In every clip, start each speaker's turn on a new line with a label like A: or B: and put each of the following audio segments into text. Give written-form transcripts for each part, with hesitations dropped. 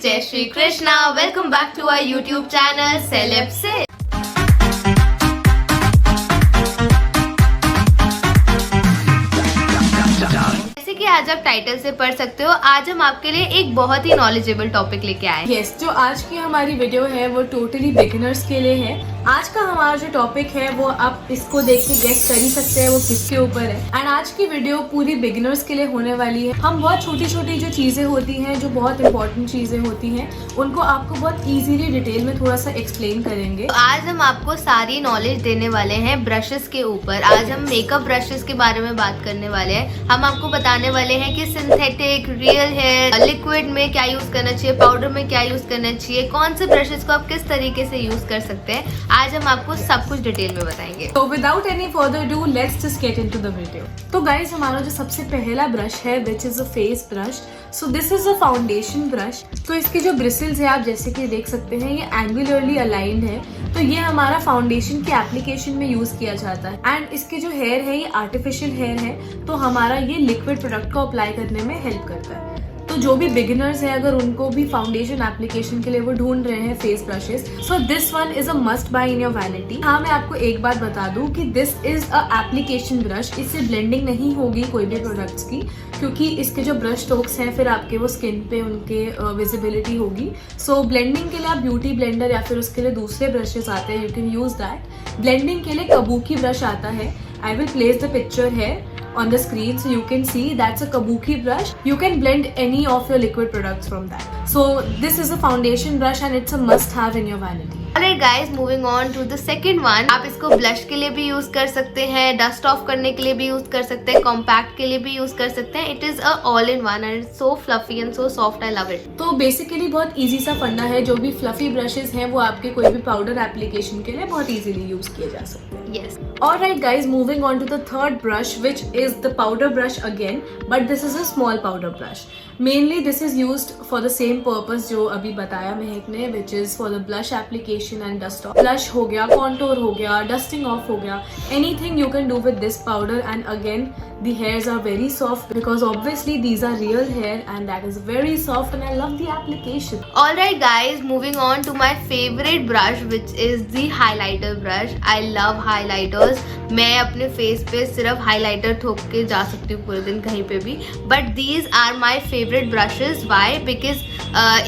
A: Guys, जय Shri Krishna. Welcome back to our YouTube channel celeb से। जैसे कि आज आप टाइटल से पढ़ सकते हो, आज हम आपके लिए एक बहुत ही नॉलेजेबल टॉपिक लेके आए हैं।
B: यस, जो आज की हमारी वीडियो है वो टोटली बिगिनर्स के लिए है। आज का हमारा जो टॉपिक है वो आप इसको देख के गेस कर ही सकते हैं वो किसके ऊपर है। एंड आज की वीडियो पूरी बिगिनर्स के लिए होने वाली है। हम बहुत छोटी छोटी जो चीजें होती हैं, जो बहुत इंपॉर्टेंट चीजें होती हैं, उनको आपको बहुत इजीली डिटेल में थोड़ा सा एक्सप्लेन करेंगे।
A: तो आज हम आपको सारी नॉलेज देने वाले हैं ब्रशेस के ऊपर। आज हम मेकअप ब्रशेस के बारे में बात करने वाले हैं। हम आपको बताने वाले हैं कि सिंथेटिक, रियल हेयर, लिक्विड में क्या यूज करना चाहिए, पाउडर में क्या यूज करना चाहिए, कौन से ब्रशेस को आप किस तरीके से यूज कर सकते हैं। आज हम आपको सब कुछ डिटेल में बताएंगे।
B: तो without any further do let's just get into the video. तो गाइस, हमारा जो सबसे पहला ब्रश है which is a face brush. So this is a foundation brush. तो इसके जो ब्रिसल्स है आप जैसे कि देख सकते हैं ये एंगुलरली अलाइंड है। तो ये हमारा फाउंडेशन की एप्लीकेशन में यूज किया जाता है। एंड इसके जो हेयर है ये आर्टिफिशियल हेयर है, तो हमारा ये लिक्विड प्रोडक्ट को अप्लाई करने में हेल्प करता है। तो जो भी बिगिनर्स है, अगर उनको भी फाउंडेशन एप्लीकेशन के लिए वो ढूंढ रहे हैं face brushes, so this one is a must buy in your vanity. हाँ, मैं आपको एक बात बता दूं कि this is a application brush. इससे ब्लेंडिंग नहीं होगी कोई भी प्रोडक्ट्स की, क्योंकि इसके जो ब्रश स्ट्रोक्स हैं फिर आपके वो स्किन पे उनके विजिबिलिटी होगी। सो ब्लेंडिंग के लिए आप ब्यूटी ब्लेंडर या फिर उसके लिए दूसरे ब्रशेस आते हैं, you can use that. Blending के लिए कबूकी ब्रश आता है। I will place the picture है on the screen so you can see that's a kabuki brush. You can blend any of your liquid products from that. So this is a foundation brush and it's a must have in your vanity.
A: Alright guys, moving on to the second one. आप इसको blush के लिए भी use कर सकते हैं, dust of करने के लिए भी यूज कर सकते हैं, कॉम्पैक्ट के लिए भी यूज कर सकते हैं। It is a all in one and so fluffy and so soft. I love it.
B: तो बेसिकली बहुत इजी सा फंडा है। जो भी फ्लफी ब्रशेस हैं वो आपके कोई भी पाउडर एप्लीकेशन के लिए बहुत इजीली यूज किए जा सकते हैं।
A: Yes.
B: Alright guys, moving on to the third brush which is the powder brush again, but this is a small powder brush. Mainly this is used for the same purpose जो अभी बताया महक ने, which is for the blush application and dust off. Blush हो गया, contour हो गया, dusting off हो गया, anything you can do with this powder. And again the hairs are very soft because obviously these are real hair and that is very soft and I love the application.
A: Alright guys, moving on to my favorite brush which is the highlighter brush. I love highlighters. मैं अपने face पे सिर्फ highlighter ठोक के जा सकती हूँ पूरे दिन कहीं पे भी, but these are my favourite brushes. Why? Because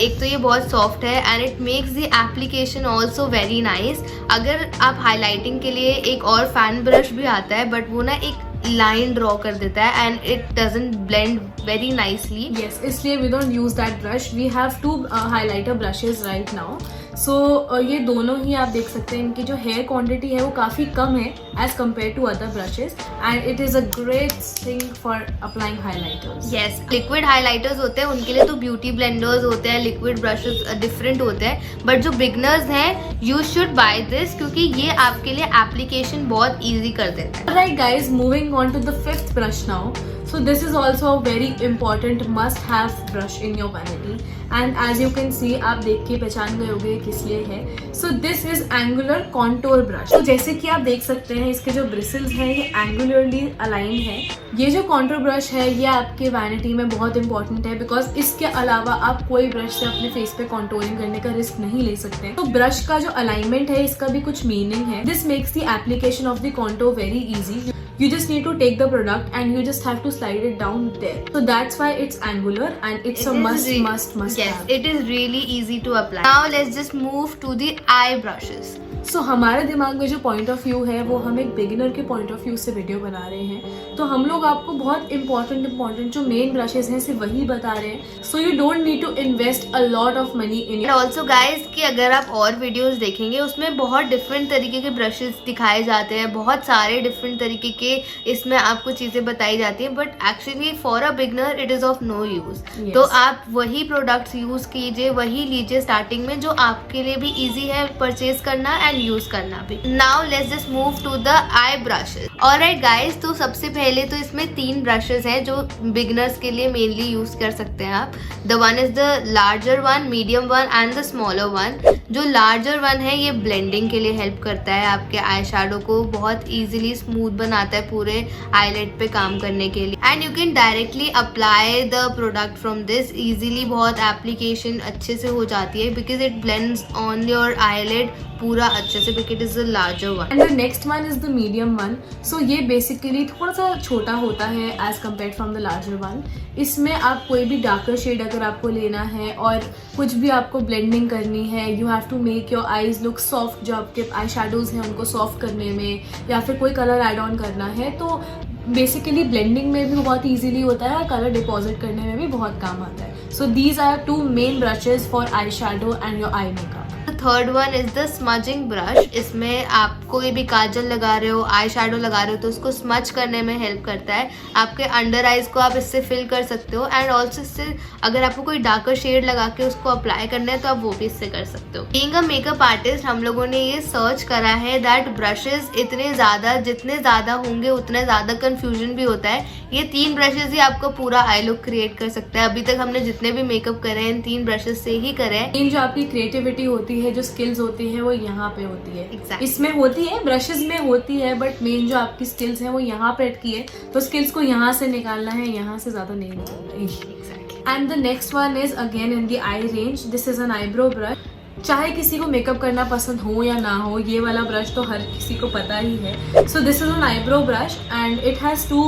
A: एक तो ये बहुत सॉफ्ट है and it makes the application also very nice. अगर आप हाईलाइटिंग के लिए एक और फैन ब्रश भी आता है, बट वो ना एक लाइन ड्रॉ कर देता है and it doesn't blend very nicely.
B: Yes, इसलिए we don't use that brush. We have two highlighter brushes right now. So ये दोनों ही आप देख सकते हैं, इनकी जो हेयर क्वांटिटी है वो काफ़ी कम है as compare to other brushes and it is a great thing for applying highlighters.
A: Yes, liquid highlighters होते हैं उनके लिए तो ब्यूटी ब्लेंडर्स होते हैं, लिक्विड ब्रशेज डिफरेंट होते हैं, बट जो बिगनर्स हैं यू शुड बाय दिस क्योंकि ये आपके लिए एप्लीकेशन बहुत ईजी कर देता है।
B: Alright guys, moving on to the fifth brush now. So this is also a very important must have brush in your vanity and as you can see, आप देख के पहचान गए होंगे किस लिए है। So this is angular contour brush. तो जैसे कि आप देख सकते हैं इसके जो ब्रिसल्स हैं ये एंगुलरली अलाइंड है। ये जो कॉन्टोर ब्रश है ये आपके वैनिटी में बहुत इंपॉर्टेंट है बिकॉज इसके अलावा आप कोई ब्रश से अपने फेस पे कॉन्टोरिंग करने का रिस्क नहीं ले सकते। तो ब्रश का जो अलाइनमेंट है इसका भी कुछ मीनिंग है। This makes the application of the contour very easy. You just need to take the product and you just have to slide it down there. So that's why it's angular and it's a must have.
A: Yes, it is really easy to apply. Now let's just move to the eye brushes.
B: So हमारे दिमाग में जो point of view है वो हम एक beginner के point of view से वीडियो बना रहे हैं, तो हम लोग आपको बहुत इंपॉर्टेंट जो मेन ब्रशेस हैं सिर्फ वही बता रहे हैं. So you don't need to invest a lot of money in it.
A: Also guys कि अगर आप और वीडियोस देखेंगे उसमें बहुत डिफरेंट तरीके के ब्रशेस दिखाए जाते हैं, बहुत सारे डिफरेंट तरीके के इसमें आपको चीजें बताई जाती हैं, but actually for a beginner it is of no use. तो आप वही प्रोडक्ट्स यूज कीजिए, वही लीजिए स्टार्टिंग में जो आपके लिए भी ईजी है परचेज करना एंड यूज करना भी। Now let's just move to the eye brushes. Alright guys, तो सबसे पहले तो इसमें 3 ब्रशेस हैं जो बिगिनर्स के लिए मेनली यूज कर सकते हैं आप। The one is the larger one, medium one and the smaller one. जो लार्जर वन है ये ब्लेंडिंग के लिए हेल्प करता है, आपके आई शैडो को बहुत इजीली स्मूथ बनाता है पूरे आईलेट पे काम करने के लिए। And you can directly apply the product from this easily. बहुत एप्लीकेशन अच्छे से हो जाती है because it blends on your eyelid पूरा अच्छे से, because it is the larger one.
B: And the next one is the medium one. So ये बेसिकली थोड़ा सा छोटा होता है as compare from the larger one. इसमें आप कोई भी डार्कर शेड अगर आपको लेना है और कुछ भी आपको ब्लेंडिंग करनी है, you have to make your eyes look soft, जो आपके आई शेडोज हैं उनको सॉफ्ट करने में, या फिर कोई कलर एड ऑन करना है, तो बेसिकली ब्लेंडिंग में भी बहुत ईजिली होता है और कलर डिपॉजिट करने में भी बहुत काम आता है। So these are 2 main brushes for eye shadow and your eye makeup.
A: Third one is the smudging brush. इसमें आप कोई भी काजल लगा रहे हो, आई शैडो लगा रहे हो, तो उसको स्मज करने में हेल्प करता है। आपके अंडर आइज को आप इससे फिल कर सकते हो एंड ऑल्सो इससे अगर आपको कोई डार्कर शेड लगा के उसको अप्लाई करना है तो आप वो भी इससे कर सकते हो। बीइंग अ मेकअप आर्टिस्ट हम लोगों ने ये सर्च करा है दैट ब्रशेज इतने ज़्यादा जितने ज़्यादा होंगे उतना ज़्यादा कन्फ्यूजन भी होता है। ये 3 ब्रशेज ही आपको पूरा आई लुक क्रिएट कर सकता है। अभी तक हमने जितने भी मेकअप करे हैं इन 3 ब्रशेज से ही करे हैं।
B: इन जो आपकी क्रिएटिविटी होती है, जो स्किल्स होती है, वो यहाँ पे होती है।
A: Exactly.
B: इसमें होती है, ब्रशेस में होती है, बट मेन जो आपकी स्किल्स है वो यहाँ पे अटकी है, तो स्किल्स को यहाँ से निकालना है, यहाँ से ज्यादा नहीं निकालना है। And the next one is again in the I range. This is an eyebrow brush. चाहे किसी को मेकअप करना पसंद हो या ना हो, ये वाला ब्रश तो हर किसी को पता ही है। सो this is an eyebrow brush and it has 2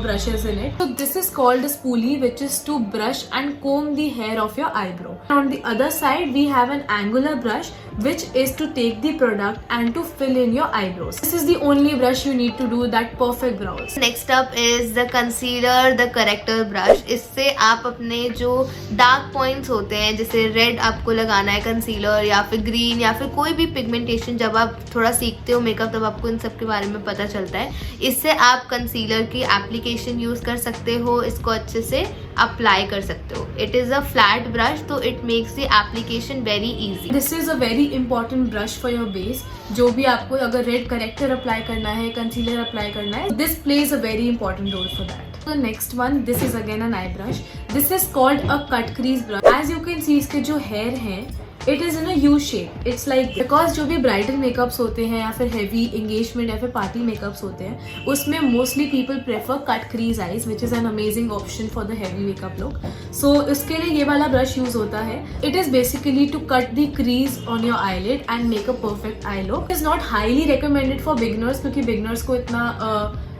B: brushes in it. So this is called a spoolie, which is to brush and comb the hair of your eyebrow. On the other side we have an angular brush, which is to take the product and to fill in your eyebrows. This is the only brush you need to do that perfect brows.
A: Next up is the concealer the character brush. इससे आप अपने जो dark points होते हैं, जैसे red आपको लगाना है कंसीलर, या फिर ग्रीन, या फिर कोई भी पिगमेंटेशन, जब आप थोड़ा सीखते हो मेकअप तब आपको इन सब के बारे में पता चलता है। इससे आप कंसीलर की एप्लीकेशन यूज कर सकते हो, इसको अच्छे से अप्लाई कर सकते हो। It is a flat brush, तो it makes the application very easy.
B: This is a very important brush for your base. जो भी आपको अगर रेड करेक्टर अप्लाई करना है, कंसीलर अप्लाई करना है, this plays a very important role for that. The next one, this is again an eye brush. This is called a cut crease brush. As you can see, इसके जो hair हैं, it is in a U shape. It's like because जो भी bridal makeups होते हैं या फिर heavy engagement या फिर party makeups होते हैं, उसमें mostly people prefer cut crease eyes, which is an amazing option for the heavy makeup look. So इसके लिए ये वाला brush use होता है. It is basically to cut the crease on your eyelid and make a perfect eye look. It is not highly recommended for beginners क्योंकि beginners को इतना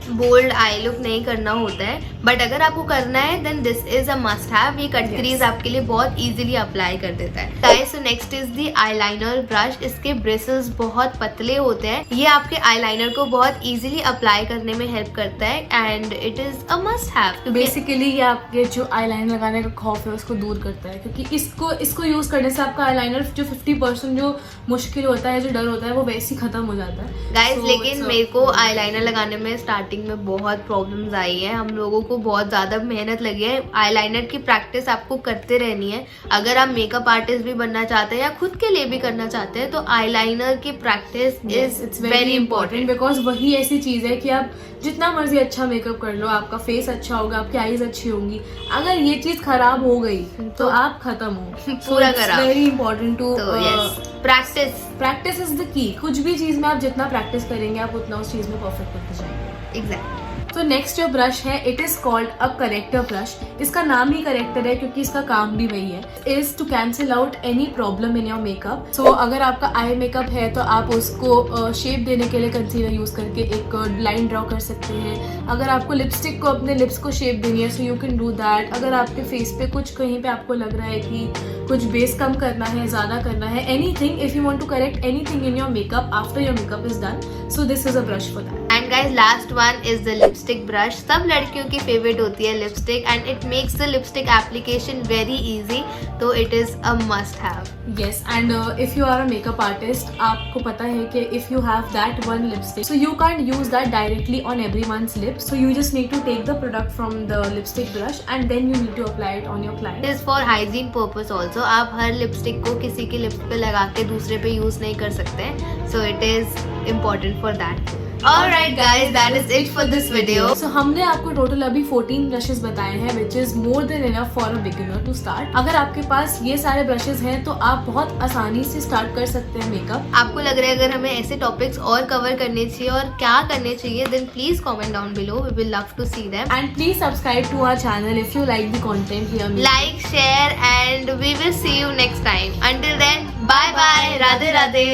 A: bold I look नहीं करना होता है, बट अगर आपको करना है then this is a must have. ये कट क्रीज आपके लिए बहुत इजीली अप्लाई कर देता है। Guys, so next is the eyeliner brush. इसके ब्रिसल्स बहुत पतले होते हैं, ये आपके आईलाइनर को बहुत इजीली अप्लाई करने में हेल्प करता है and it is a must have.
B: Basically ये आपके जो आईलाइनर लगाने का खौफ है उसको दूर करता है, क्योंकि इसको यूज करने से आपका आईलाइनर जो 50% जो मुश्किल होता है, जो डर होता है, वो वैसे ही खत्म हो जाता है।
A: गाइस, लेकिन मेरे को आईलाइनर लगाने में स्टार्टिंग में बहुत प्रॉब्लम्स आई है। हम लोगों को बहुत ज़्यादा मेहनत लगी है। आईलाइनर की प्रैक्टिस आपको करते रहनी है। अगर आप मेकअप आर्टिस्ट भी बनना चाहते हैं या खुद के लिए भी करना चाहते हैं तो आईलाइनर की practice is very important,
B: because वही ऐसी चीज़ है कि आप जितना मर्जी अच्छा मेकअप कर लो, आपका फेस अच्छा होगा, आपकी आईज अच्छी होंगी, अगर ये चीज़ खराब हो गई तो आप खत्म हो,
A: पूरा खराब।
B: Very important to
A: practice
B: is the key. कुछ भी चीज़ में आप जितना प्रैक्टिस करेंगे आप उतना उस चीज़ में परफेक्ट करते जाएंगे।
A: एग्जैक्टली।
B: तो नेक्स्ट जो ब्रश है, it is called a character brush. इसका नाम ही करेक्टर है क्योंकि इसका काम भी वही है। Is to cancel out any problem in your makeup. So अगर आपका आई मेकअप है तो आप उसको शेप देने के लिए कंसीलर यूज करके एक लाइन ड्रॉ कर सकते हैं। अगर आपको लिपस्टिक को अपने लिप्स को शेप देनी है, so you can do that. अगर आपके फेस पे कुछ कहीं पे आपको लग रहा है कि कुछ बेस कम करना है, ज्यादा करना है, anything, if you want to correct anything in your makeup after your makeup is done, so this is a brush for that.
A: And guys, last one is the lipstick brush. सब लड़कियों की favourite होती है lipstick and it makes the lipstick application very easy. तो it is a must have.
B: Yes, and if you are a makeup artist, आपको पता है कि if you have that one lipstick, so you can't use that directly on everyone's lips. So you just need to take the product from the lipstick brush and then you need to apply it on your client.
A: It is for hygiene purpose also. आप हर lipstick को किसी के lips पे लगा के दूसरे पे use नहीं कर सकते. So it is important for that. Alright guys, that is it for this video.
B: So हमने आपको टोटल अभी 14 ब्रशेस बताए हैं, which is more than enough for a beginner to start. अगर आपके पास ये सारे ब्रशेस हैं तो आप बहुत आसानी से स्टार्ट कर सकते हैं मेकअप.
A: आपको लग रहा है अगर हमें ऐसे टॉपिक्स और कवर करने चाहिए और क्या करने चाहिए, then please comment down below. We will love to see them.
B: And please subscribe to our channel if you like the content here.
A: Like, share and we will see you next time. Until then, bye bye. Radhe Radhe.